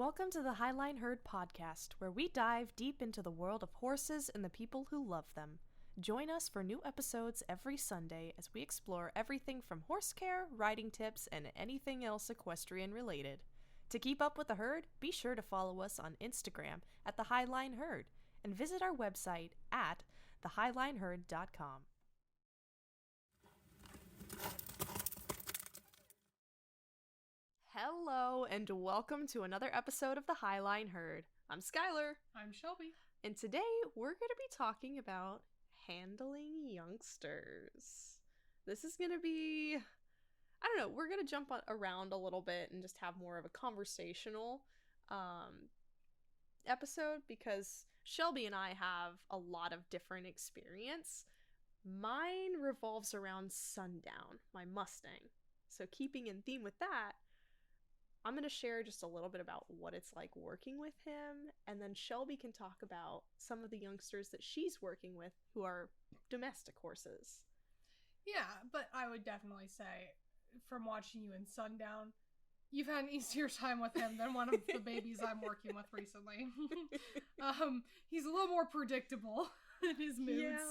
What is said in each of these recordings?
Welcome to the Highline Herd podcast, where we dive deep into the world of horses and the people who love them. Join us for new episodes every Sunday as we explore everything from horse care, riding tips, and anything else equestrian related. To keep up with the herd, be sure to follow us on Instagram at the Highline Herd and visit our website at thehighlineherd.com. Hello, and welcome to another episode of the Highline Herd. I'm Skylar. I'm Shelby. And today we're going to be talking about handling youngsters. This is going to be, we're going to jump around a little bit and just have more of a conversational episode because Shelby and I have a lot of different experience. Mine revolves around Sundown, my Mustang. So keeping in theme with that, I'm going to share just a little bit about what it's like working with him, and then Shelby can talk about some of the youngsters that she's working with who are domestic horses. Yeah, but I would definitely say, from watching you in Sundown, you've had an easier time with him than one of the babies I'm working with recently. He's a little more predictable in his moods.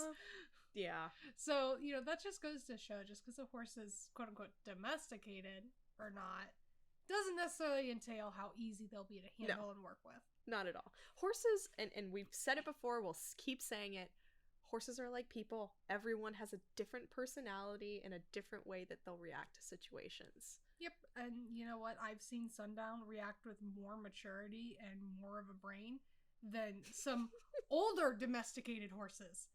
Yeah. So, that just goes to show, just because a horse is quote-unquote domesticated or not, doesn't necessarily entail how easy they'll be to handle and work with. Not at all. Horses, and we've said it before, we'll keep saying it, horses are like people. Everyone has a different personality and a different way that they'll react to situations. Yep, and you know what? I've seen Sundown react with more maturity and more of a brain than some older domesticated horses.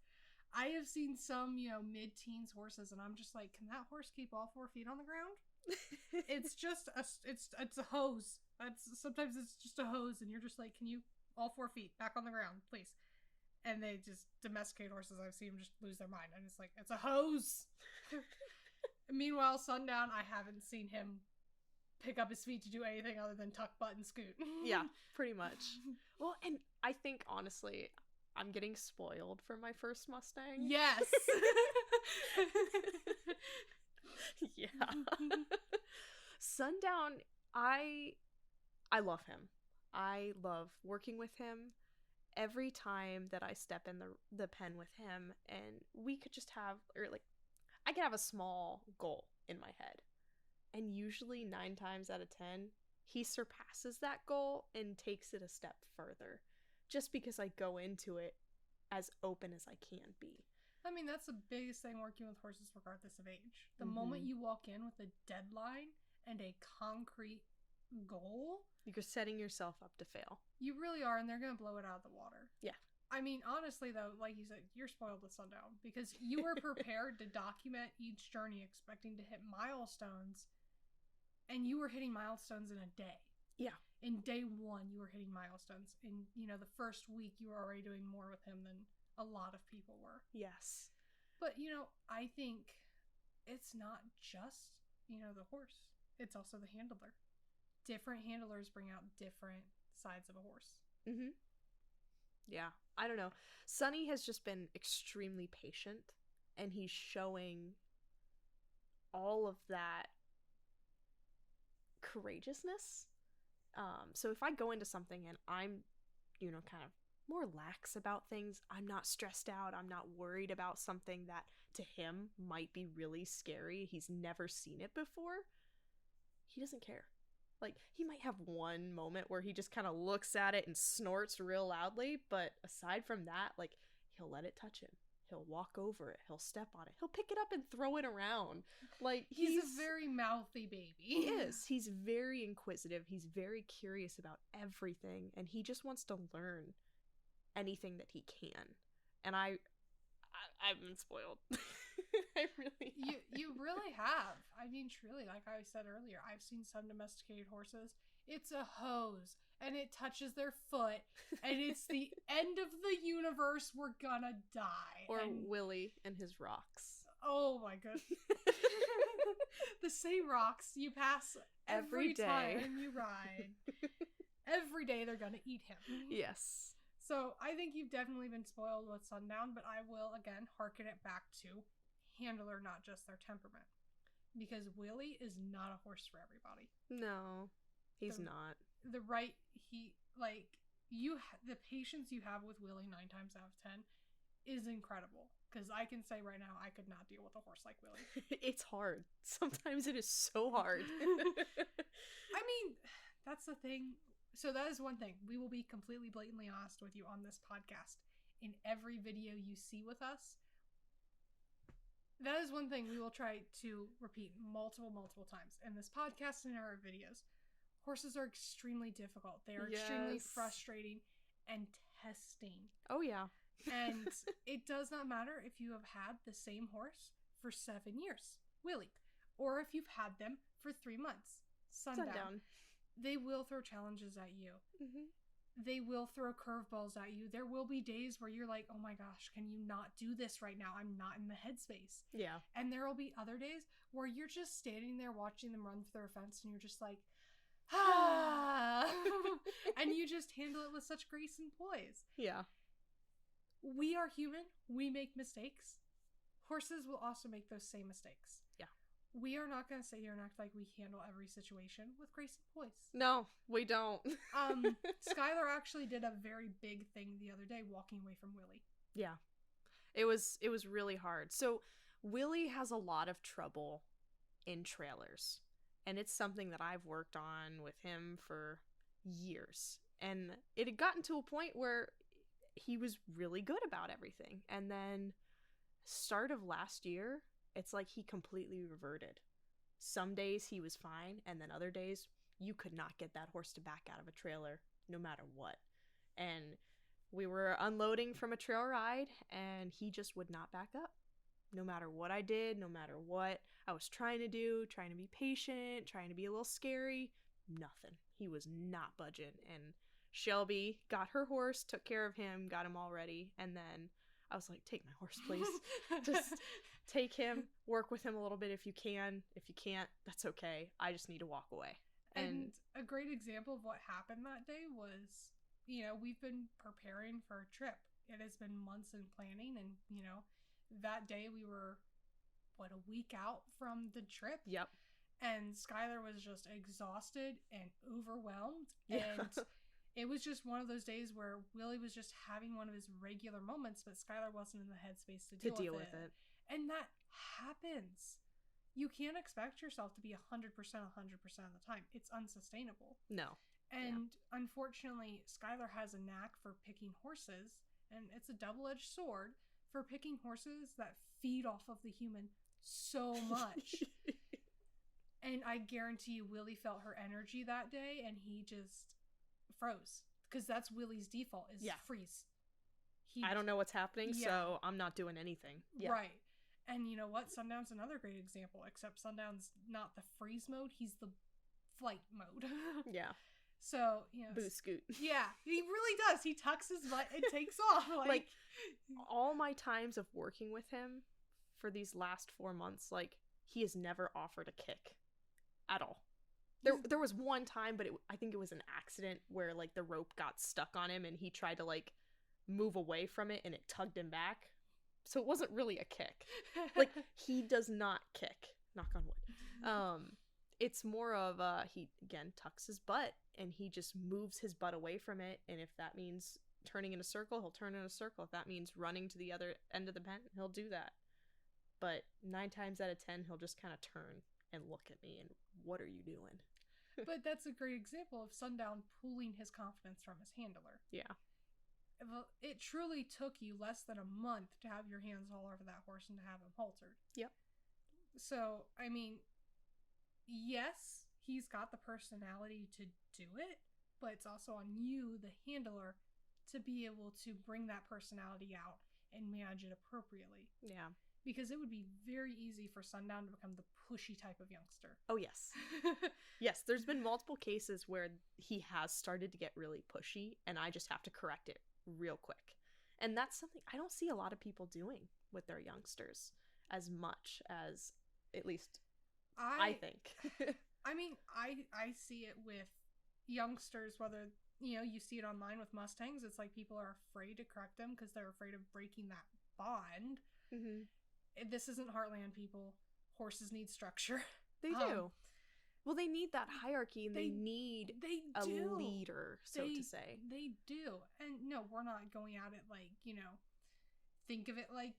I have seen some, mid-teens horses, and I'm just like, can that horse keep all 4 feet on the ground? It's just it's a hose. Sometimes it's just a hose, and you're just like, can you all 4 feet back on the ground, please? And they just domesticate horses. I've seen them just lose their mind. I'm just like, it's a hose. Meanwhile, Sundown, I haven't seen him pick up his feet to do anything other than tuck butt and scoot. Yeah, pretty much. Well, and I think honestly, I'm getting spoiled for my first Mustang. Yes. Yeah. Sundown, I love him. I love working with him. Every time that I step in the pen with him, and we could just have, I could have a small goal in my head. And usually 9 times out of 10, he surpasses that goal and takes it a step further. Just because I go into it as open as I can be. I mean, that's the biggest thing working with horses regardless of age. The moment you walk in with a deadline and a concrete goal, you're setting yourself up to fail. You really are, and they're going to blow it out of the water. Yeah. I mean, honestly, though, like you said, you're spoiled with Sundown because you were prepared to document each journey expecting to hit milestones, and you were hitting milestones in a day. Yeah. In day 1, you were hitting milestones. In, the first week, you were already doing more with him than a lot of people were. Yes. But, I think it's not just, the horse. It's also the handler. Different handlers bring out different sides of a horse. Mm-hmm. Yeah. I don't know. Sonny has just been extremely patient, and he's showing all of that courageousness. So if I go into something and I'm, kind of more lax about things, I'm not stressed out, I'm not worried about something that to him might be really scary, he's never seen it before, he doesn't care. Like, he might have one moment where he just kind of looks at it and snorts real loudly, but aside from that, he'll let it touch him. He'll walk over it. He'll step on it. He'll pick it up and throw it around. He's a very mouthy baby. He is. He's very inquisitive. He's very curious about everything, and he just wants to learn anything that he can. And I've been spoiled. I really have. You really have. I mean, truly, like I said earlier, I've seen some domesticated horses. It's a hose, and it touches their foot, and it's the end of the universe. We're gonna die. Or Willie and his rocks. Oh my goodness. The same rocks you pass every day. time you ride. Every day they're gonna eat him. Yes. So I think you've definitely been spoiled with Sundown, but I will, again, harken it back to handler, not just their temperament. Because Willie is not a horse for everybody. No, he's not. the right the patience you have with Willie 9 times out of 10 is incredible. Because I can say right now, I could not deal with a horse like Willie. It's hard. Sometimes it is so hard. I mean, that's the thing. So that is one thing. We will be completely blatantly honest with you on this podcast. In every video you see with us, that is one thing we will try to repeat multiple times in this podcast and in our videos. Horses are extremely difficult. They are extremely frustrating and testing. Oh, yeah. And it does not matter if you have had the same horse for 7 years, Willie, or if you've had them for 3 months, Sundown. They will throw challenges at you. Mm-hmm. They will throw curveballs at you. There will be days where you're like, oh my gosh, can you not do this right now? I'm not in the headspace. Yeah. And there will be other days where you're just standing there watching them run through their fence and you're just like, ah. And you just handle it with such grace and poise. Yeah. We are human. We make mistakes. Horses will also make those same mistakes. Yeah. We are not going to sit here and act like we handle every situation with grace and poise. No, we don't. Skylar actually did a very big thing the other day, walking away from Willie. Yeah. It was really hard. So Willie has a lot of trouble in trailers. And it's something that I've worked on with him for years. And it had gotten to a point where he was really good about everything. And then start of last year, it's like he completely reverted. Some days he was fine, and then other days you could not get that horse to back out of a trailer no matter what. And we were unloading from a trail ride, and he just would not back up. No matter what I did, no matter what I was trying to do, trying to be patient, trying to be a little scary, nothing. He was not budging. And Shelby got her horse, took care of him, got him all ready, and then I was like, take my horse, please. Just take him, work with him a little bit if you can. If you can't, that's okay. I just need to walk away. And a great example of what happened that day was, we've been preparing for a trip. It has been months in planning, and, that day we were, a week out from the trip? Yep. And Skylar was just exhausted and overwhelmed. Yeah. And it was just one of those days where Willie was just having one of his regular moments, but Skylar wasn't in the headspace to deal with it. And that happens. You can't expect yourself to be 100% 100% of the time. It's unsustainable. No. And unfortunately, Skylar has a knack for picking horses, and it's a double-edged sword for picking horses that feed off of the human so much. And I guarantee you Willie felt her energy that day, and he just froze. Because that's Willie's default, is freeze. I don't know what's happening, so I'm not doing anything. Yeah. Right. And you know what? Sundown's another great example, except Sundown's not the freeze mode, he's the flight mode. Yeah. So, Boo scoot. Yeah, he really does. He tucks his butt and takes off. Like, all my times of working with him for these last 4 months, he has never offered a kick at all. There was one time, but I think it was an accident where, the rope got stuck on him and he tried to, move away from it and it tugged him back. So it wasn't really a kick. He does not kick. Knock on wood. It's more of he again tucks his butt and he just moves his butt away from it, and if that means turning in a circle, he'll turn in a circle. If that means running to the other end of the pen, he'll do that. But 9 times out of 10, he'll just kind of turn and look at me and, what are you doing? But that's a great example of Sundown pulling his confidence from his handler. Yeah. It truly took you less than a month to have your hands all over that horse and to have him haltered. Yep. So, I mean, yes, he's got the personality to do it, but it's also on you, the handler, to be able to bring that personality out and manage it appropriately. Yeah. Because it would be very easy for Sundown to become the pushy type of youngster. Oh, yes. Yes, there's been multiple cases where he has started to get really pushy, and I just have to correct it real quick. And that's something I don't see a lot of people doing with their youngsters as much as, at least, I think. I mean, I see it with youngsters, whether, you see it online with Mustangs. It's like people are afraid to correct them because they're afraid of breaking that bond. Mm-hmm. This isn't Heartland, people. Horses need structure. They do. Well, they need that hierarchy, and they need They a do. leader, so to say. They do. And no, we're not going at it like, think of it like,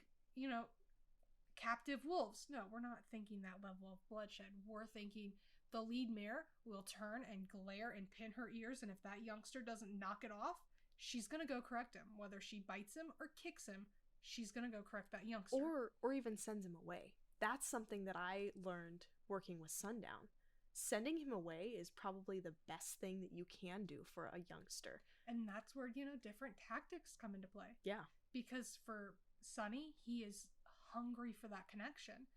captive wolves. No, we're not thinking that level of bloodshed. We're thinking the lead mare will turn and glare and pin her ears, and if that youngster doesn't knock it off, she's going to go correct him. Whether she bites him or kicks him, she's going to go correct that youngster. Or even sends him away. That's something that I learned working with Sundown. Sending him away is probably the best thing that you can do for a youngster. And that's where, different tactics come into play. Yeah. Because for Sonny, he is hungry for that connection.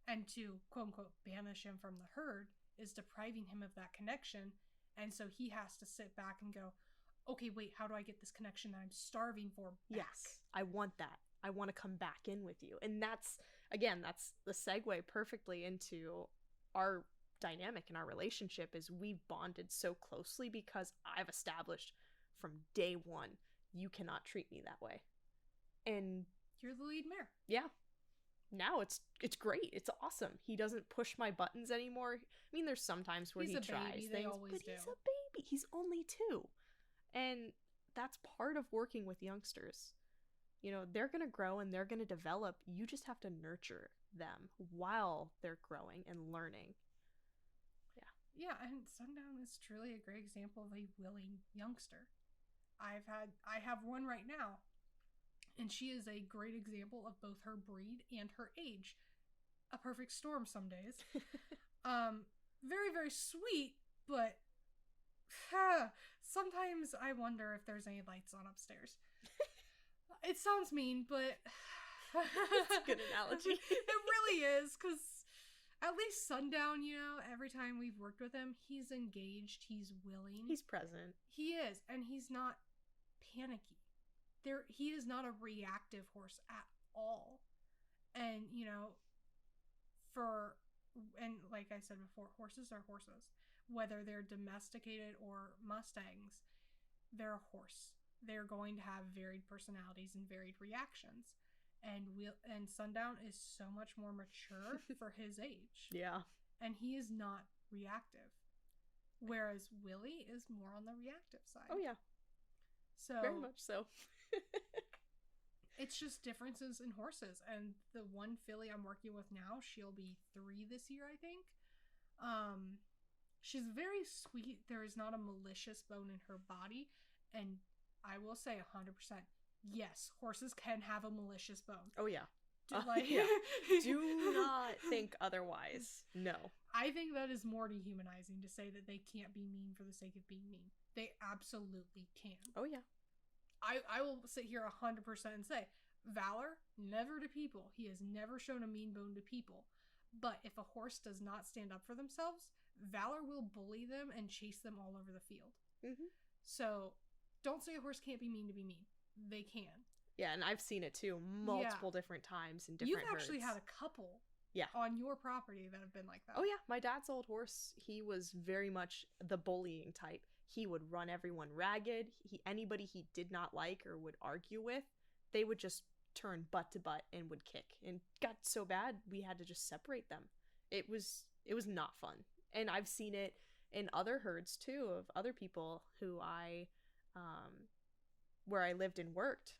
And to, quote unquote, banish him from the herd is depriving him of that connection. And so he has to sit back and go, okay, wait, how do I get this connection that I'm starving for back? Yes, I want that. I want to come back in with you. And that's the segue perfectly into our dynamic in our relationship is we've bonded so closely because I've established from day one, you cannot treat me that way. And you're the lead mare. Yeah. Now it's great. It's awesome. He doesn't push my buttons anymore. I mean, there's sometimes where he tries things, but he's a baby. He's only 2. And that's part of working with youngsters. They're going to grow and they're going to develop. You just have to nurture them while they're growing and learning. Yeah, and Sundown is truly a great example of a willing youngster. I have one right now, and she is a great example of both her breed and her age. A perfect storm some days. Very, very sweet, but sometimes I wonder if there's any lights on upstairs. It sounds mean, but it's a good analogy. It really is, because at least Sundown, every time we've worked with him, he's engaged, he's willing. He's present. He is, and he's not panicky. He is not a reactive horse at all. And, and like I said before, horses are horses. Whether they're domesticated or mustangs, they're a horse. They're going to have varied personalities and varied reactions. And Sundown is so much more mature for his age. Yeah. And he is not reactive. Whereas Willie is more on the reactive side. Oh, yeah. So very much so. It's just differences in horses. And the one filly I'm working with now, she'll be 3 this year, I think. She's very sweet. There is not a malicious bone in her body. And I will say 100%. Yes, horses can have a malicious bone. Oh, yeah. Yeah. Do not think otherwise. No. I think that is more dehumanizing to say that they can't be mean for the sake of being mean. They absolutely can. Oh, yeah. I will sit here 100% and say, Valor, never to people. He has never shown a mean bone to people. But if a horse does not stand up for themselves, Valor will bully them and chase them all over the field. Mm-hmm. So don't say a horse can't be mean to be mean. They can. Yeah, and I've seen it too multiple different times in different You've actually herds. had a couple Yeah. on your property that have been like that. Oh, yeah. My dad's old horse, he was very much the bullying type. He would run everyone ragged. Anybody he did not like or would argue with, they would just turn butt to butt and would kick. And got so bad, we had to just separate them. It was not fun. And I've seen it in other herds too, of other people who where I lived and worked,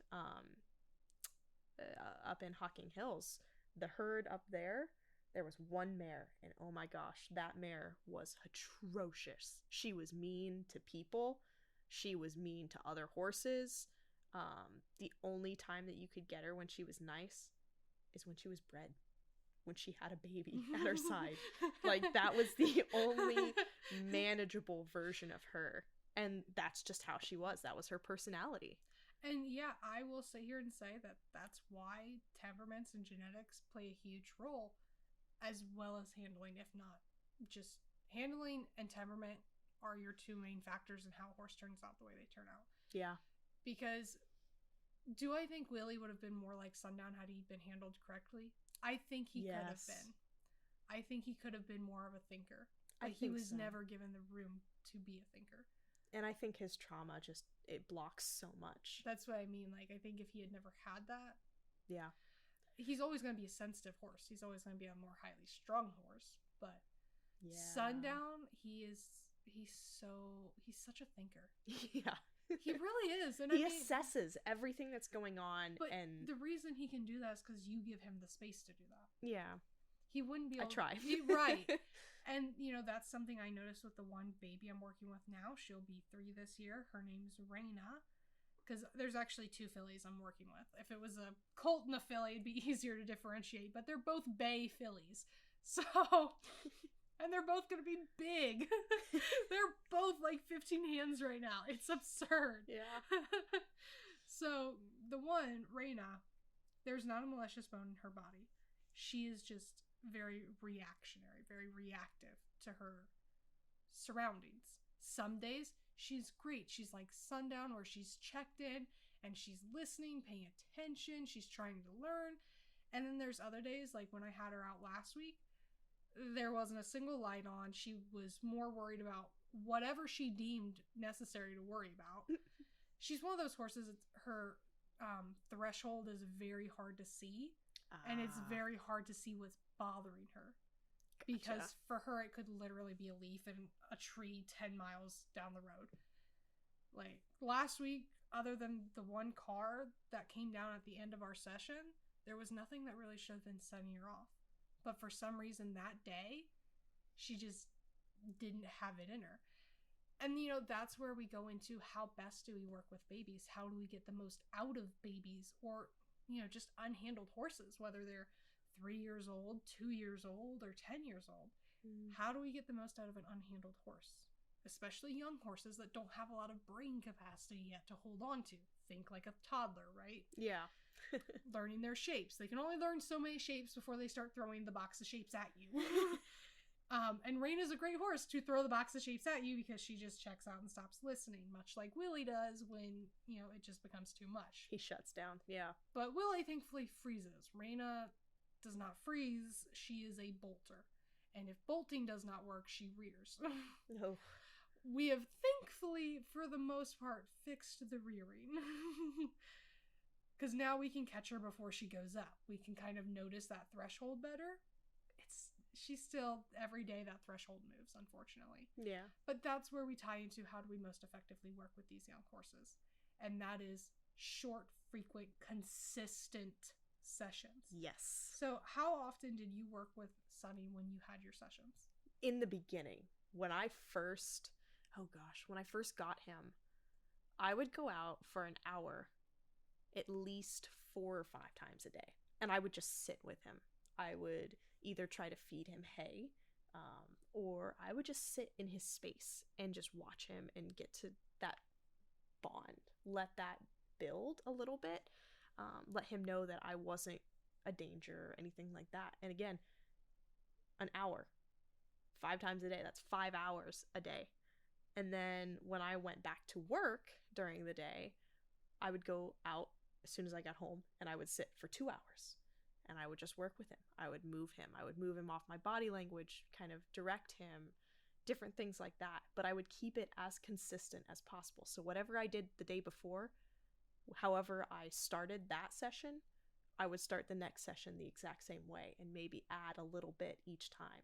up in Hocking Hills. The herd up there was one mare, and oh my gosh, that mare was atrocious. She was mean to people. She was mean to other horses. The only time that you could get her when she was nice is when she was bred, when she had a baby at her side. Like, that was the only manageable version of her. And that's just how she was. That was her personality. And yeah, I will sit here and say that that's why temperaments and genetics play a huge role, as well as handling, if not just handling and temperament are your 2 main factors in how a horse turns out the way they turn out. Yeah. Because do I think Willie would have been more like Sundown had he been handled correctly? I think he could have been. I think he could have been more of a thinker. But he was never given the room to be a thinker. And I think his trauma it blocks so much. That's what I mean. Like, I think if he had never had that. Yeah. He's always going to be a sensitive horse. He's always going to be a more highly strung horse. But Yeah. Sundown, he's such a thinker. Yeah. He really is. And he assesses everything that's going on. But and the reason he can do that is because you give him the space to do that. Yeah. He wouldn't be able I try. Right. And, that's something I noticed with the one baby I'm working with now. She'll be 3 this year. Her name's Raina. Because there's actually 2 fillies I'm working with. If it was a colt and a filly, it'd be easier to differentiate. But they're both bay fillies. So... And they're both going to be big. They're both like 15 hands right now. It's absurd. Yeah. So the one, Raina, there's not a malicious bone in her body. She is just very reactionary, very reactive to her surroundings. Some days she's great. She's like Sundown, where she's checked in and she's listening, paying attention. She's trying to learn. And then there's other days, like when I had her out last week, there wasn't a single light on. She was more worried about whatever she deemed necessary to worry about. She's one of those horses, her threshold is very hard to see. And it's very hard to see what's bothering her. Because for her, it could literally be a leaf in a tree 10 miles down the road. Like, last week, other than the one car that came down at the end of our session, there was nothing that really should have been setting her off. But for some reason that day, she just didn't have it in her. And, that's where we go into how best do we work with babies? How do we get the most out of babies or, just unhandled horses, whether they're 3 years old, 2 years old, or 10 years old? How do we get the most out of an unhandled horse? Especially young horses that don't have a lot of brain capacity yet to hold on to. Think like a toddler, right? Yeah. Learning their shapes. They can only learn so many shapes before they start throwing the box of shapes at you. And Raina's a great horse to throw the box of shapes at you because she just checks out and stops listening, much like Willie does when, it just becomes too much. He shuts down, yeah. But Willie thankfully freezes. Raina does not freeze. She is a bolter. And if bolting does not work, she rears. No. We have thankfully, for the most part, fixed the rearing. Because now we can catch her before she goes up. We can kind of notice that threshold better. She's still, every day that threshold moves, unfortunately. Yeah. But that's where we tie into how do we most effectively work with these young horses. And that is short, frequent, consistent sessions. Yes. So how often did you work with Sunny when you had your sessions? In the beginning, when I first got him, I would go out for an hour at least 4 or 5 times a day. And I would just sit with him. I would either try to feed him hay, or I would just sit in his space and just watch him and get to that bond. Let that build a little bit. Let him know that I wasn't a danger or anything like that. And again, an hour, 5 times a day. That's 5 hours a day. And then when I went back to work during the day, I would go out as soon as I got home and I would sit for 2 hours and I would just work with him. I would move him. I would move him off my body language, kind of direct him, different things like that. But I would keep it as consistent as possible. So whatever I did the day before, however I started that session, I would start the next session the exact same way and maybe add a little bit each time.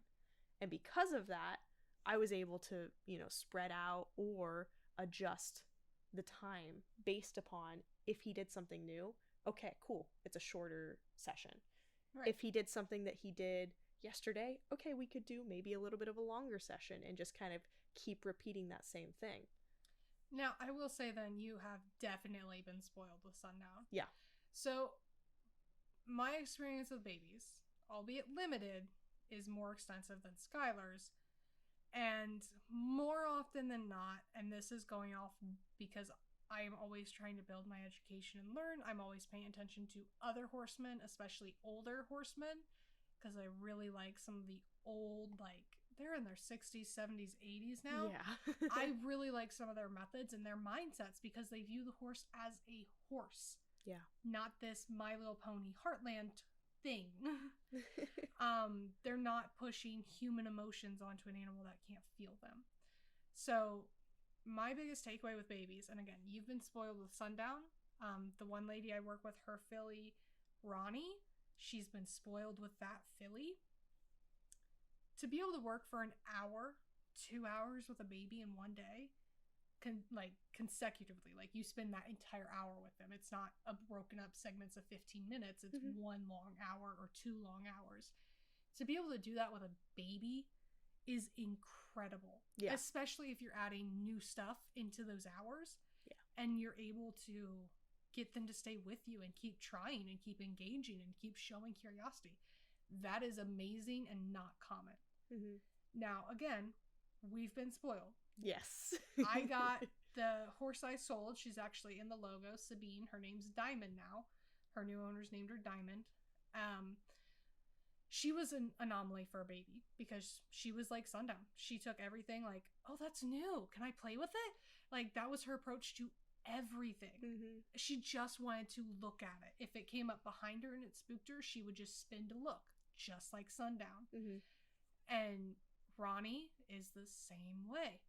And because of that, I was able to, spread out or adjust the time based upon if he did something new. Okay, cool. It's a shorter session. Right. If he did something that he did yesterday, okay, we could do maybe a little bit of a longer session and just kind of keep repeating that same thing. Now, I will say then you have definitely been spoiled with Sundown. Yeah. So, my experience with babies, albeit limited, is more extensive than Skylar's. And more often than not, and this is going off because I am always trying to build my education and learn, I'm always paying attention to other horsemen, especially older horsemen, because I really like some of the old, they're in their 60s, 70s, 80s now. Yeah. I really like some of their methods and their mindsets because they view the horse as a horse. Yeah. Not this My Little Pony Heartland thing. They're not pushing human emotions onto an animal that can't feel them. So my biggest takeaway with babies, and again, you've been spoiled with Sundown. The one lady I work with, her filly, Ronnie, she's been spoiled with that filly to be able to work for an hour, 2 hours with a baby in one day, consecutively, like you spend that entire hour with them. It's not a broken up segments of 15 minutes. It's one long hour or 2 long hours. To be able to do that with a baby is incredible. Yeah. Especially if you're adding new stuff into those hours. Yeah. And you're able to get them to stay with you and keep trying and keep engaging and keep showing curiosity. That is amazing and not common. Now, again, we've been spoiled. Yes. I got the horse I sold. She's actually in the logo, Sabine. Her name's Diamond now. Her new owners named her Diamond. She was an anomaly for a baby because she was like Sundown. She took everything like, oh, that's new. Can I play with it? Like, that was her approach to everything. She just wanted to look at it. If it came up behind her and it spooked her, she would just spin to look, just like Sundown. And Ronnie is the same way.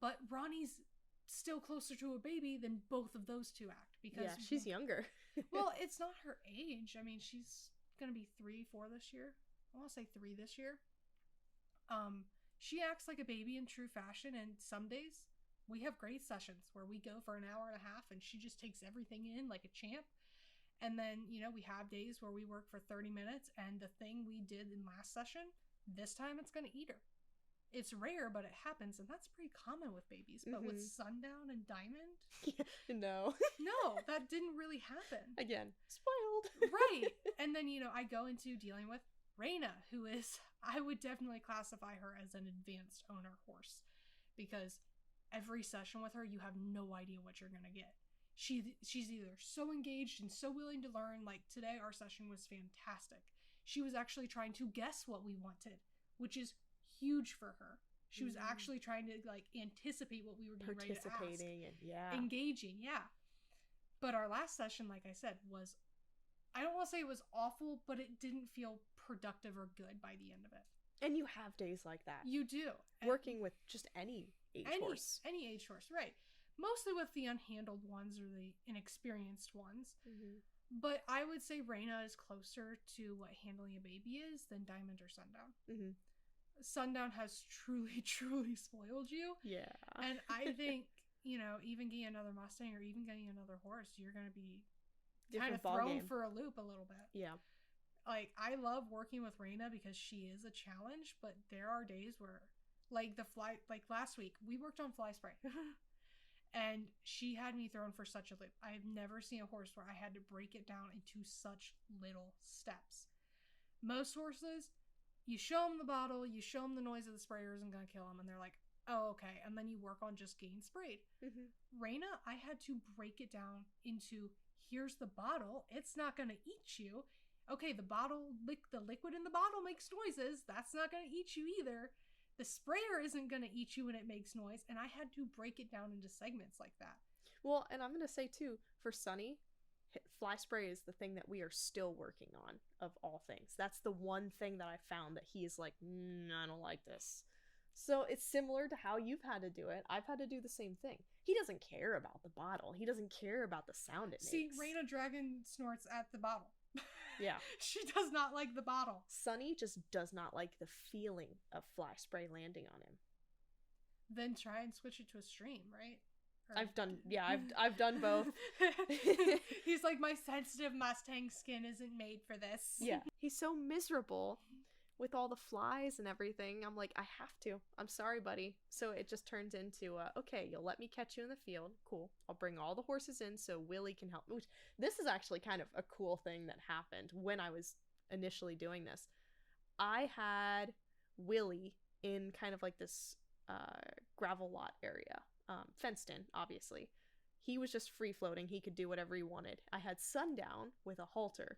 But Ronnie's still closer to a baby than both of those two act. Because she's younger. Well, it's not her age. I mean, she's going to be 3-4 this year. I want to say 3 this year. She acts like a baby in true fashion, and some days we have great sessions where we go for an hour and a half and she just takes everything in like a champ. And then, you know, we have days where we work for 30 minutes and the thing we did in last session, this time it's going to eat her. It's rare, but it happens, and that's pretty common with babies. But with Sundown and Diamond? No. No, that didn't really happen. Again, spoiled. Right. And then, you know, I go into dealing with Raina, who is, I would definitely classify her as an advanced owner horse. Because every session with her, you have no idea what you're going to get. She's either so engaged and so willing to learn. Like today, our session was fantastic. She was actually trying to guess what we wanted, which is huge for her. She was actually trying to like anticipate what we were getting ready to ask. Participating and engaging, But our last session, like I said, was, I don't want to say it was awful, but it didn't feel productive or good by the end of it. And you have days like that. You do. Working with just any age horse. Any age horse, right. Mostly with the unhandled ones or the inexperienced ones. But I would say Raina is closer to what handling a baby is than Diamond or Sundown. Sundown has truly, truly spoiled you. Yeah. And I think, you know, even getting another Mustang or even getting another horse, you're going to be kind of thrown for a loop a little bit. Yeah. Like, I love working with Raina because she is a challenge, but there are days where, like last week, we worked on fly spray. And she had me thrown for such a loop. I have never seen a horse where I had to break it down into such little steps. Most horses, you show them the bottle, you show them the noise of the sprayer isn't going to kill them, and they're like, oh, okay. And then you work on just getting sprayed. Raina, I had to break it down into, here's the bottle. It's not going to eat you. Okay, the liquid in the bottle makes noises. That's not going to eat you either. The sprayer isn't going to eat you when it makes noise. And I had to break it down into segments like that. Well, and I'm going to say, too, for Sunny, fly spray is the thing that we are still working on of all things. That's the one thing that I found that he is like, I don't like this. So it's similar to how you've had to do it. I've had to do the same thing. He doesn't care about the bottle. He doesn't care about the sound it makes. See, Raina Dragon snorts at the bottle. Yeah. She does not like the bottle. Sunny just does not like the feeling of fly spray landing on him. Then try and switch it to a stream, right? I've done both. He's like, my sensitive Mustang skin isn't made for this. Yeah. He's so miserable with all the flies and everything. I'm like, I have to. I'm sorry, buddy. So it just turns into, okay, you'll let me catch you in the field. Cool. I'll bring all the horses in so Willie can help. Which, this is actually kind of a cool thing that happened when I was initially doing this. I had Willie in kind of like this gravel lot area. Fenced in, obviously. He was just free floating. He could do whatever he wanted. I had Sundown with a halter,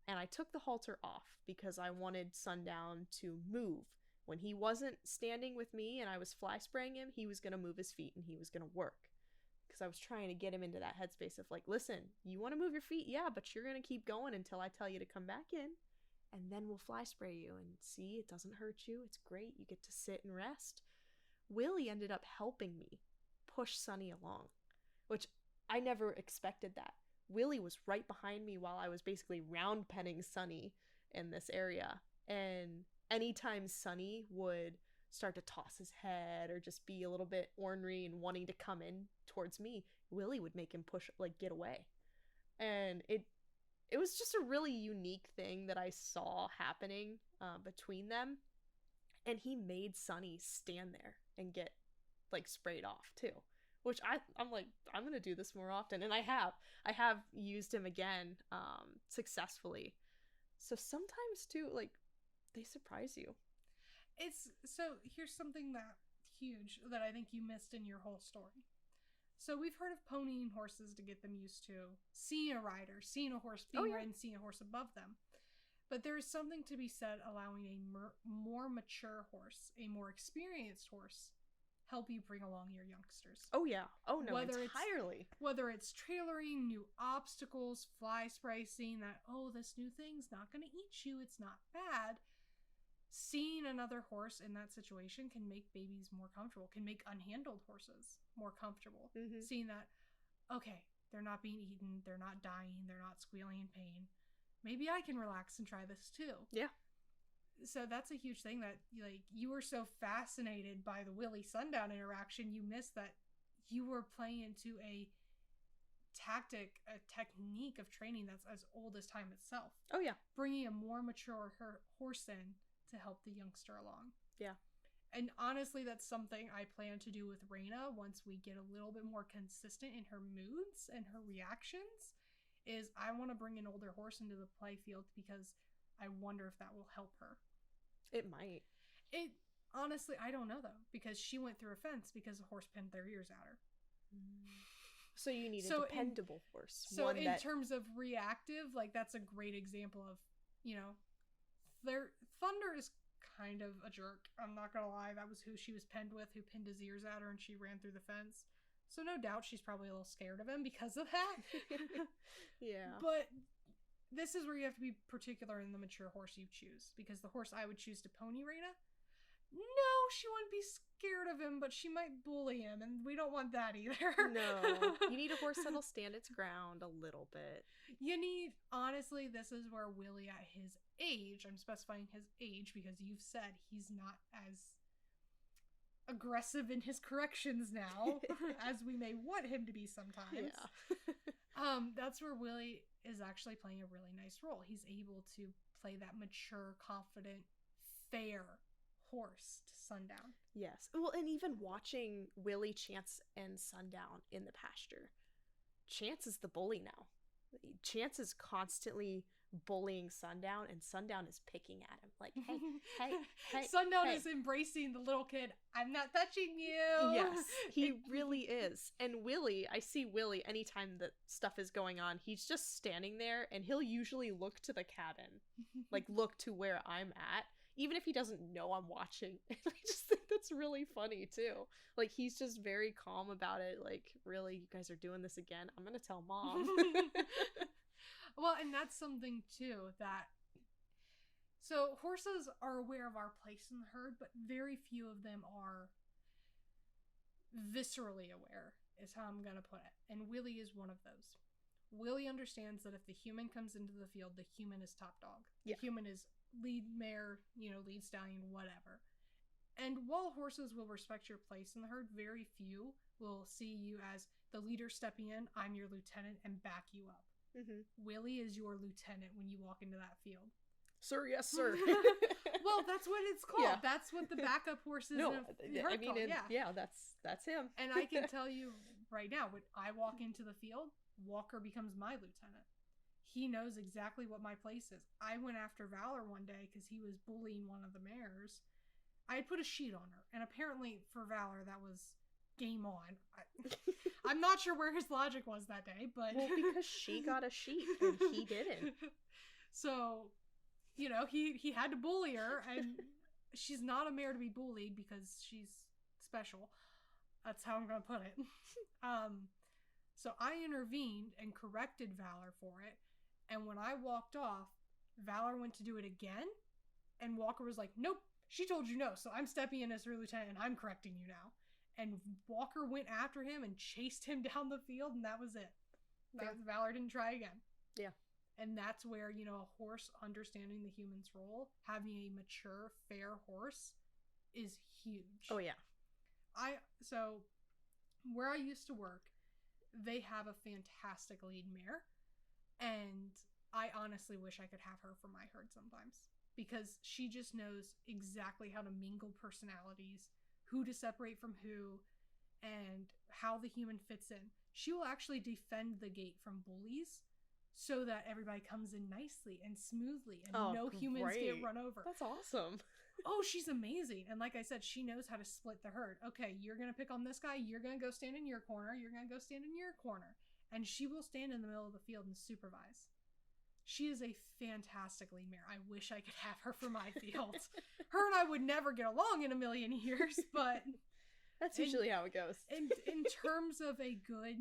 and I took the halter off because I wanted Sundown to move. When he wasn't standing with me and I was fly spraying him, he was going to move his feet and he was going to work. Because I was trying to get him into that headspace of like, listen, you want to move your feet? Yeah, but you're going to keep going until I tell you to come back in. And then we'll fly spray you and see, it doesn't hurt you. It's great. You get to sit and rest. Willie ended up helping me push Sunny along, which I never expected that. Willie was right behind me while I was basically round penning Sunny in this area, and anytime Sunny would start to toss his head or just be a little bit ornery and wanting to come in towards me, Willie would make him push, like, get away. And it was just a really unique thing that I saw happening between them. And he made Sunny stand there and get, like, sprayed off too, which I'm like, I'm gonna do this more often, and I have used him again successfully. So sometimes too, like, they surprise you. It's so here's something that huge that I think you missed in your whole story. So we've heard of ponying horses to get them used to seeing a rider, seeing a horse being ridden, seeing a horse above them. But there is something to be said allowing a more mature horse, a more experienced horse, help you bring along your youngsters. Oh yeah. Oh no, entirely. Whether it's trailering, new obstacles, fly spray, seeing that, oh, this new thing's not going to eat you, it's not bad. Seeing another horse in that situation can make babies more comfortable, can make unhandled horses more comfortable. Mm-hmm. Seeing that, okay, they're not being eaten, they're not dying, they're not squealing in pain. Maybe I can relax and try this too. Yeah. So that's a huge thing that, like, you were so fascinated by the Willie Sundown interaction, you missed that you were playing into a tactic, a technique of training that's as old as time itself. Oh yeah. Bringing a more mature horse in to help the youngster along. Yeah. And honestly, that's something I plan to do with Raina once we get a little bit more consistent in her moods and her reactions, is I want to bring an older horse into the play field because I wonder if that will help her. It might. It honestly, I don't know though, because she went through a fence because a horse pinned their ears at her. So you need a dependable horse. So in terms of reactive, like, that's a great example of, you know, Thunder is kind of a jerk. I'm not gonna lie. That was who she was pinned with, who pinned his ears at her, and she ran through the fence. So no doubt she's probably a little scared of him because of that. Yeah. But this is where you have to be particular in the mature horse you choose, because the horse I would choose to pony Raina, no, she wouldn't be scared of him, but she might bully him, and we don't want that either. No. You need a horse that'll stand its ground a little bit. Honestly, this is where Willie at his age, I'm specifying his age because you've said he's not as aggressive in his corrections now as we may want him to be sometimes. Yeah. That's where Willie is actually playing a really nice role. He's able to play that mature, confident, fair horse to Sundown. Yes. Well, and even watching Willie, Chance, and Sundown in the pasture, Chance is the bully now. Chance is constantly bullying Sundown, and Sundown is picking at him like, hey. Sundown is embracing the little kid. I'm not touching you. Yes, he really is. And Willie, I see Willie anytime that stuff is going on, he's just standing there, and he'll usually look to the cabin, like look to where I'm at, even if he doesn't know I'm watching. And I just think that's really funny too. Like, he's just very calm about it. Like, really, you guys are doing this again? I'm gonna tell Mom. Well, and that's something too that, so horses are aware of our place in the herd, but very few of them are viscerally aware, is how I'm gonna put it. And Willie is one of those. Willie understands that if the human comes into the field, the human is top dog. Yeah. The human is lead mare, lead stallion, whatever. And while horses will respect your place in the herd, very few will see you as the leader stepping in, I'm your lieutenant, and back you up. Mm-hmm. Willie is your lieutenant when you walk into that field. Sir, yes, sir. Well, that's what it's called. Yeah. That's what the backup horse is. That's him. And I can tell you right now, when I walk into the field, Walker becomes my lieutenant. He knows exactly what my place is. I went after Valor one day because he was bullying one of the mares. I had put a sheet on her, and apparently for Valor that was game on. I'm not sure where his logic was that day, but well, because she got a sheet and he didn't. So, he had to bully her, and she's not a mare to be bullied because she's special. That's how I'm gonna put it. So I intervened and corrected Valor for it, and when I walked off, Valor went to do it again, and Walker was like, "Nope, she told you no, so I'm stepping in as her lieutenant, and I'm correcting you now." And Walker went after him and chased him down the field, and that was it. Valor didn't try again. Yeah. And that's where, you know, a horse understanding the human's role, having a mature, fair horse is huge. Oh, yeah. So where I used to work, they have a fantastic lead mare. And I honestly wish I could have her for my herd sometimes. Because she just knows exactly how to mingle personalities, who to separate from who, and how the human fits in. She will actually defend the gate from bullies so that everybody comes in nicely and smoothly and no humans get run over. That's awesome. Oh, she's amazing. And like I said, she knows how to split the herd. Okay, you're going to pick on this guy. You're going to go stand in your corner. You're going to go stand in your corner. And she will stand in the middle of the field and supervise. She is a fantastic lead mare. I wish I could have her for my fields. Her and I would never get along in a million years, but... That's usually how it goes. in terms of a good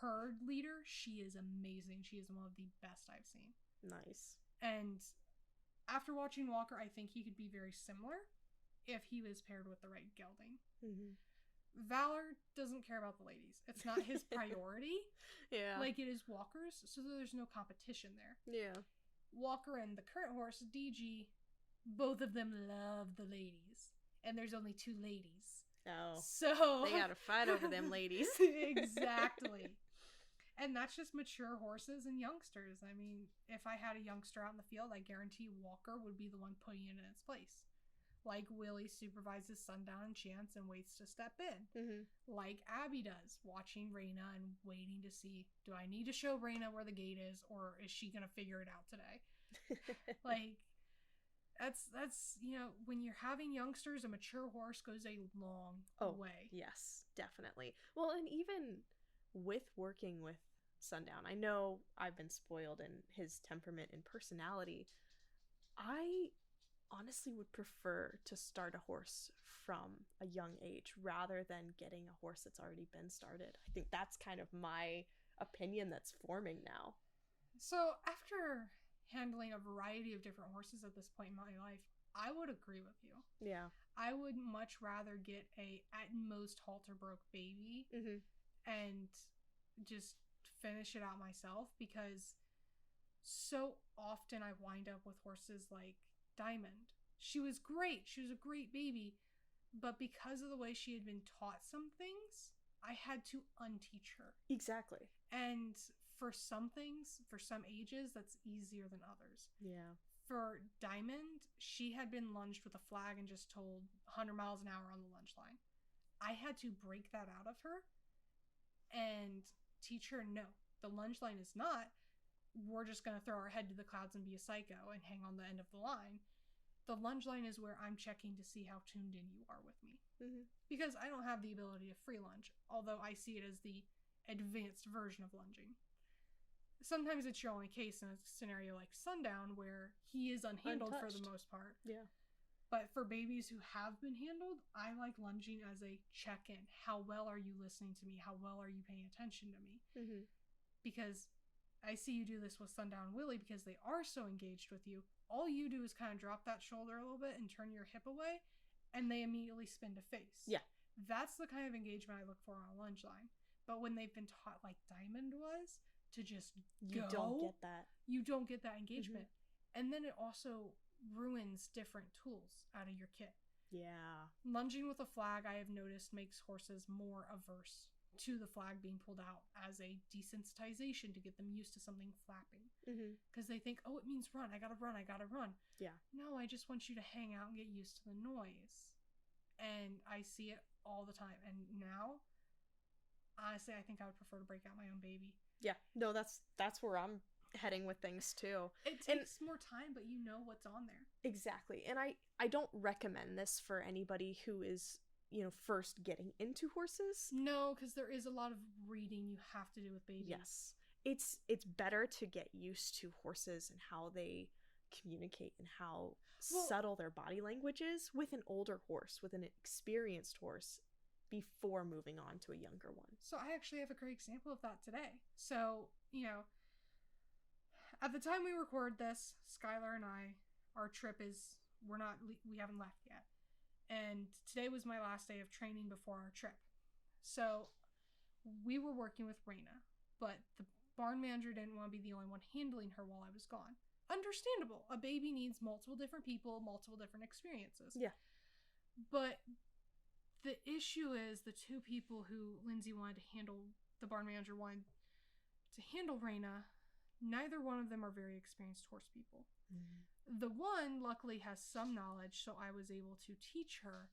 herd leader, she is amazing. She is one of the best I've seen. Nice. And after watching Walker, I think he could be very similar if he was paired with the right gelding. Mm-hmm. Valor doesn't care about the ladies. It's not his priority. Yeah. Like it is Walker's, so there's no competition there. Yeah. Walker and the current horse, DG, both of them love the ladies. And there's only 2 ladies. Oh. So they gotta fight over them ladies. Exactly. And that's just mature horses and youngsters. I mean, if I had a youngster out in the field, I guarantee Walker would be the one putting it in its place. Like Willie supervises Sundown and Chance and waits to step in. Mm-hmm. Like Abby does, watching Raina and waiting to see, do I need to show Raina where the gate is, or is she going to figure it out today? Like, that's you know, when you're having youngsters, a mature horse goes a long way. Yes, definitely. Well, and even with working with Sundown, I know I've been spoiled in his temperament and personality. I honestly would prefer to start a horse from a young age rather than getting a horse that's already been started. I think that's kind of my opinion that's forming now. So after handling a variety of different horses at this point in my life, I would agree with you. Yeah. I would much rather get a at most halter broke baby and just finish it out myself, because so often I wind up with horses like Diamond. She was great. She was a great baby, but because of the way she had been taught some things, I had to unteach her. Exactly. And for some things, for some ages, that's easier than others. Yeah. For Diamond, she had been lunged with a flag and just told 100 miles an hour on the lunge line. I had to break that out of her and teach her, no, the lunge line is not, we're just going to throw our head to the clouds and be a psycho and hang on the end of the line. The lunge line is where I'm checking to see how tuned in you are with me. Because I don't have the ability to free lunge, although I see it as the advanced version of lunging. Sometimes it's your only case in a scenario like Sundown, where he is unhandled for the most part. Yeah. But for babies who have been handled, I like lunging as a check-in. How well are you listening to me? How well are you paying attention to me? Because I see you do this with Sundown and Willie, because they are so engaged with you. All you do is kind of drop that shoulder a little bit and turn your hip away, and they immediately spin to face. Yeah. That's the kind of engagement I look for on a lunge line. But when they've been taught, like Diamond was, to just you don't get that. You don't get that engagement. And then it also ruins different tools out of your kit. Yeah. Lunging with a flag, I have noticed, makes horses more averse to the flag being pulled out as a desensitization to get them used to something flapping. Because they think, oh, it means run. I gotta run. Yeah. No, I just want you to hang out and get used to the noise. And I see it all the time. And now, honestly, I think I would prefer to break out my own baby. Yeah. No, that's where I'm heading with things too. It takes more time, but you know what's on there. Exactly. And I don't recommend this for anybody who is, you know, first getting into horses. No, because there is a lot of reading you have to do with babies. Yes. It's better to get used to horses and how they communicate and how subtle their body language is with an older horse, with an experienced horse, before moving on to a younger one. So I actually have a great example of that today. So, you know, at the time we record this, Skylar and I, our trip is, we haven't left yet. And today was my last day of training before our trip. So we were working with Raina, but barn manager didn't want to be the only one handling her while I was gone. Understandable. A baby needs multiple different people, multiple different experiences. Yeah. But the issue is the two people who Lindsay wanted to handle, the barn manager wanted to handle Raina, neither one of them are very experienced horse people. Mm-hmm. The one, luckily, has some knowledge, so I was able to teach her,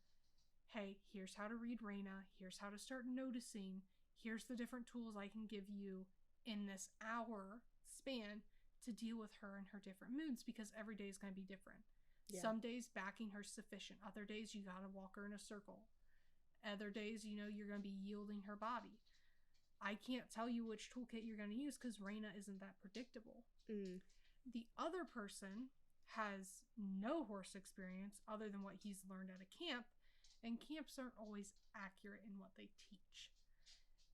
hey, here's how to read Raina, here's how to start noticing, here's the different tools I can give you in this hour span to deal with her and her different moods, because every day is going to be different. Yeah. Some days backing her's sufficient. Other days you got to walk her in a circle. Other days, you know, you're going to be yielding her body. I can't tell you which toolkit you're going to use because Raina isn't that predictable. Mm. The other person has no horse experience other than what he's learned at a camp, and camps aren't always accurate in what they teach.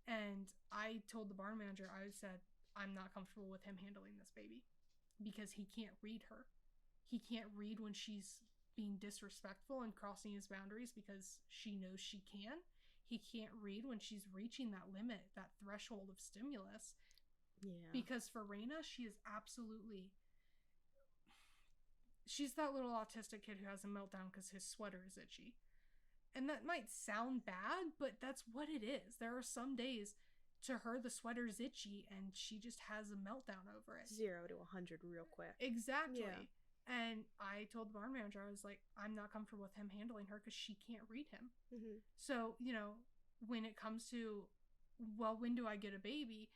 And I told the barn manager, I said, I'm not comfortable with him handling this baby because he can't read her. He can't read when she's being disrespectful and crossing his boundaries because she knows she can. He can't read when she's reaching that limit, that threshold of stimulus. Yeah. Because for Raina, she is absolutely... She's that little autistic kid who has a meltdown because his sweater is itchy. And that might sound bad, but that's what it is. There are some days, to her, the sweater's itchy, and she just has a meltdown over it. 0 to 100 real quick. Exactly. Yeah. And I told the barn manager, I was like, I'm not comfortable with him handling her because she can't read him. Mm-hmm. So, you know, when it comes to, well, when do I get a baby?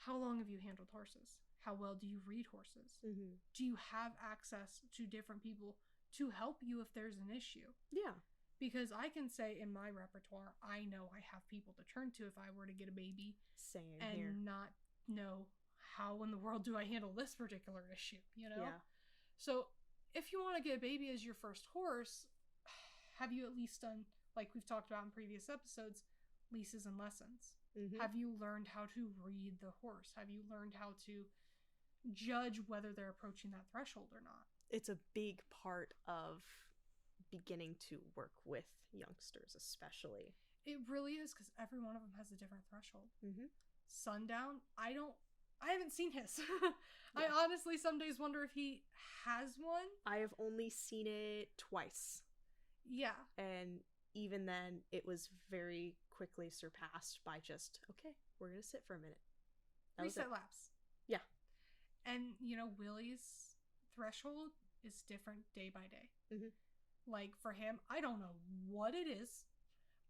How long have you handled horses? How well do you read horses? Mm-hmm. Do you have access to different people to help you if there's an issue? Yeah. Because I can say in my repertoire, I know I have people to turn to if I were to get a baby. Same and here. Not know how in the world do I handle this particular issue, you know? Yeah. So if you want to get a baby as your first horse, have you at least done, like we've talked about in previous episodes, leases and lessons? Mm-hmm. Have you learned how to read the horse? Have you learned how to judge whether they're approaching that threshold or not? It's a big part of beginning to work with youngsters, especially. It really is, because every one of them has a different threshold. Mm-hmm. Sundown, I haven't seen his. Yeah. I honestly some days wonder if he has one. I have only seen it twice. Yeah. And even then, it was very quickly surpassed by just, okay, we're going to sit for a minute. Reset laps. Yeah. And, you know, Willie's threshold is different day by day. Mm-hmm. Like, for him, I don't know what it is.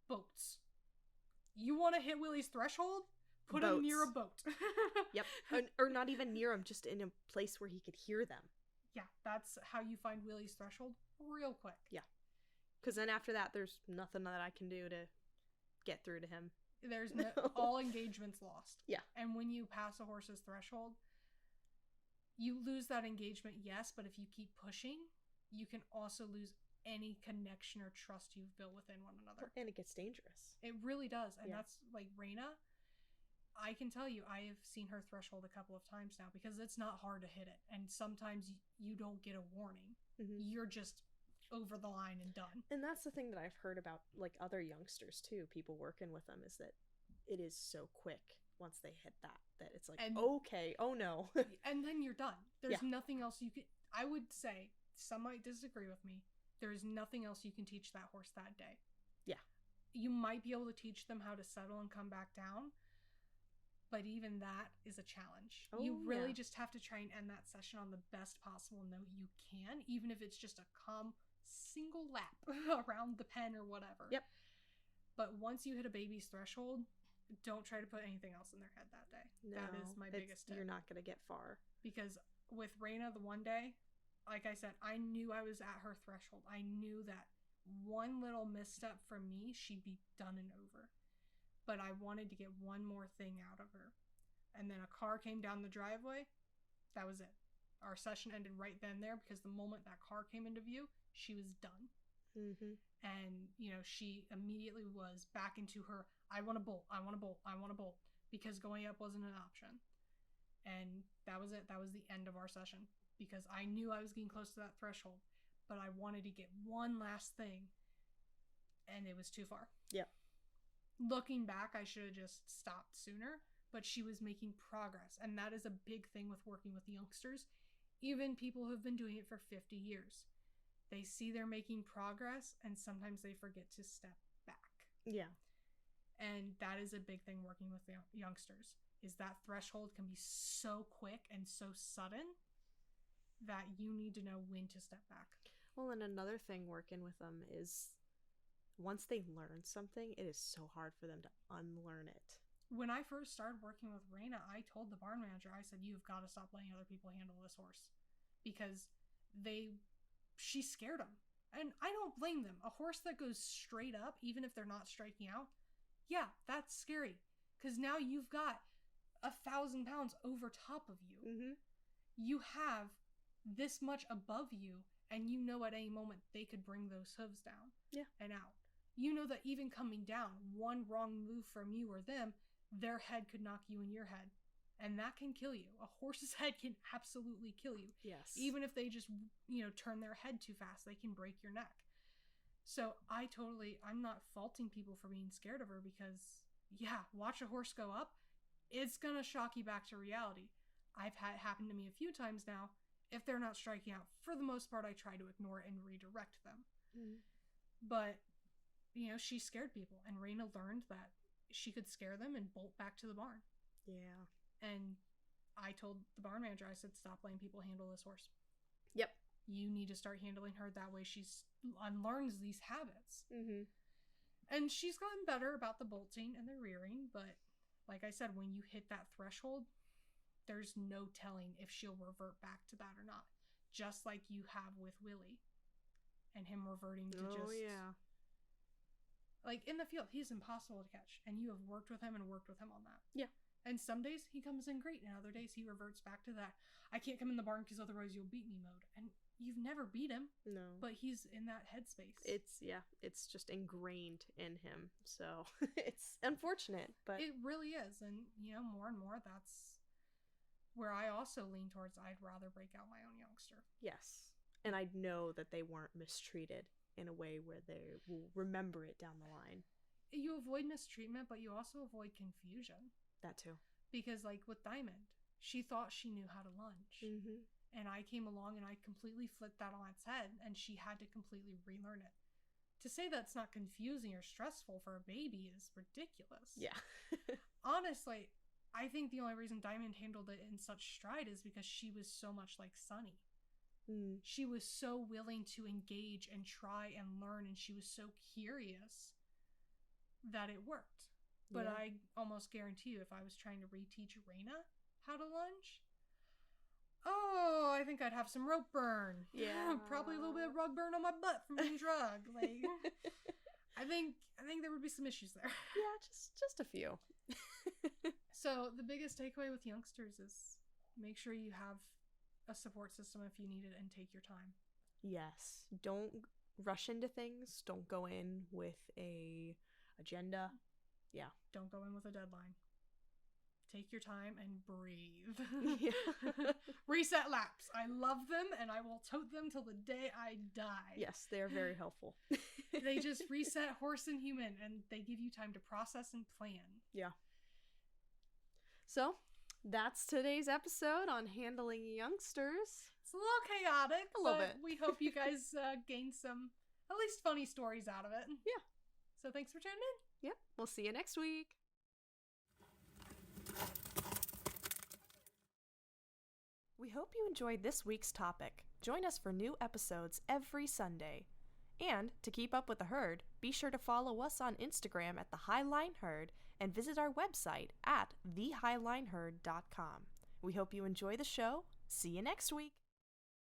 Boats. You want to hit Willie's threshold? Put him near a boat. Yep. Or not even near him, just in a place where he could hear them. Yeah, that's how you find Willie's threshold real quick. Yeah. Because then after that, there's nothing that I can do to get through to him. There's all engagement's lost. Yeah. And when you pass a horse's threshold, you lose that engagement, yes, but if you keep pushing, you can also lose any connection or trust you've built within one another. And it gets dangerous. It really does. And that's like Raina. I can tell you, I have seen her threshold a couple of times now because it's not hard to hit it. And sometimes you don't get a warning. Mm-hmm. You're just over the line and done. And that's the thing that I've heard about like other youngsters too, people working with them, is that it is so quick once they hit that it's like, okay, oh no. And then you're done. There's nothing else you could, I would say, some might disagree with me, there's nothing else you can teach that horse that day. Yeah. You might be able to teach them how to settle and come back down, but even that is a challenge. You really just have to try and end that session on the best possible note you can, even if it's just a calm single lap around the pen or whatever. Yep. But once you hit a baby's threshold, don't try to put anything else in their head that day. No, that is my biggest tip. You're not going to get far. Because with Raina, the one day, like I said, I knew I was at her threshold. I knew that one little misstep from me, she'd be done and over. But I wanted to get one more thing out of her. And then a car came down the driveway. That was it. Our session ended right then there because the moment that car came into view, she was done. Mm-hmm. And, you know, she immediately was back into her, I want to bolt, I want to bolt, I want to bolt, because going up wasn't an option. And that was it. That was the end of our session because I knew I was getting close to that threshold, but I wanted to get one last thing and it was too far. Yeah. Looking back, I should have just stopped sooner, but she was making progress. And that is a big thing with working with youngsters, even people who've been doing it for 50 years. They see they're making progress, and sometimes they forget to step back. Yeah. And that is a big thing working with youngsters, is that threshold can be so quick and so sudden that you need to know when to step back. Well, and another thing working with them is once they learn something, it is so hard for them to unlearn it. When I first started working with Raina, I told the barn manager, I said, you've got to stop letting other people handle this horse. Because she scared them. And I don't blame them. A horse that goes straight up, even if they're not striking out, yeah, that's scary. Because now you've got 1,000 pounds over top of you. Mm-hmm. You have this much above you, and you know at any moment they could bring those hooves down and out. You know that even coming down, one wrong move from you or them, their head could knock you in your head. And that can kill you. A horse's head can absolutely kill you. Yes. Even if they just, turn their head too fast, they can break your neck. So I'm not faulting people for being scared of her because, watch a horse go up. It's going to shock you back to reality. I've had it happen to me a few times now. If they're not striking out, for the most part, I try to ignore it and redirect them. Mm. But, she scared people. And Raina learned that she could scare them and bolt back to the barn. Yeah. And I told the barn manager, I said, stop letting people handle this horse. Yep. You need to start handling her. That way she unlearns these habits. Mm-hmm. And she's gotten better about the bolting and the rearing. But like I said, when you hit that threshold, there's no telling if she'll revert back to that or not. Just like you have with Willie. And him reverting to like in the field, he's impossible to catch. And you have worked with him on that. Yeah. And some days he comes in great, and other days he reverts back to that, I can't come in the barn because otherwise you'll beat me mode. And you've never beat him. No. But he's in that headspace. It's just ingrained in him. So it's unfortunate, but it really is. And, more and more that's where I also lean towards, I'd rather break out my own youngster. Yes. And I know that they weren't mistreated in a way where they will remember it down the line. You avoid mistreatment, but you also avoid confusion. That too. Because like with Diamond, she thought she knew how to lunge. Mm-hmm. And I came along and I completely flipped that on its head, and she had to completely relearn it. To say that's not confusing or stressful for a baby is ridiculous. Yeah. Honestly, I think the only reason Diamond handled it in such stride is because she was so much like Sunny. Mm. She was so willing to engage and try and learn, and she was so curious that it worked. But I almost guarantee you, if I was trying to reteach Raina how to lunge, I think I'd have some rope burn. Yeah. Probably a little bit of rug burn on my butt from being drugged. Like, I think there would be some issues there. Yeah, just a few. So the biggest takeaway with youngsters is make sure you have a support system if you need it, and take your time. Yes. Don't rush into things. Don't go in with a agenda. Yeah. Don't go in with a deadline. Take your time and breathe. Yeah. Reset laps. I love them, and I will tote them till the day I die. Yes, they are very helpful. They just reset horse and human, and they give you time to process and plan. Yeah. So, that's today's episode on handling youngsters. It's a little chaotic, a little bit. We hope you guys gained some, at least funny stories out of it. Yeah. So thanks for tuning in. Yep. We'll see you next week. We hope you enjoyed this week's topic. Join us for new episodes every Sunday. And to keep up with the herd, be sure to follow us on Instagram at The Highline Herd and visit our website at thehighlineherd.com. We hope you enjoy the show. See you next week.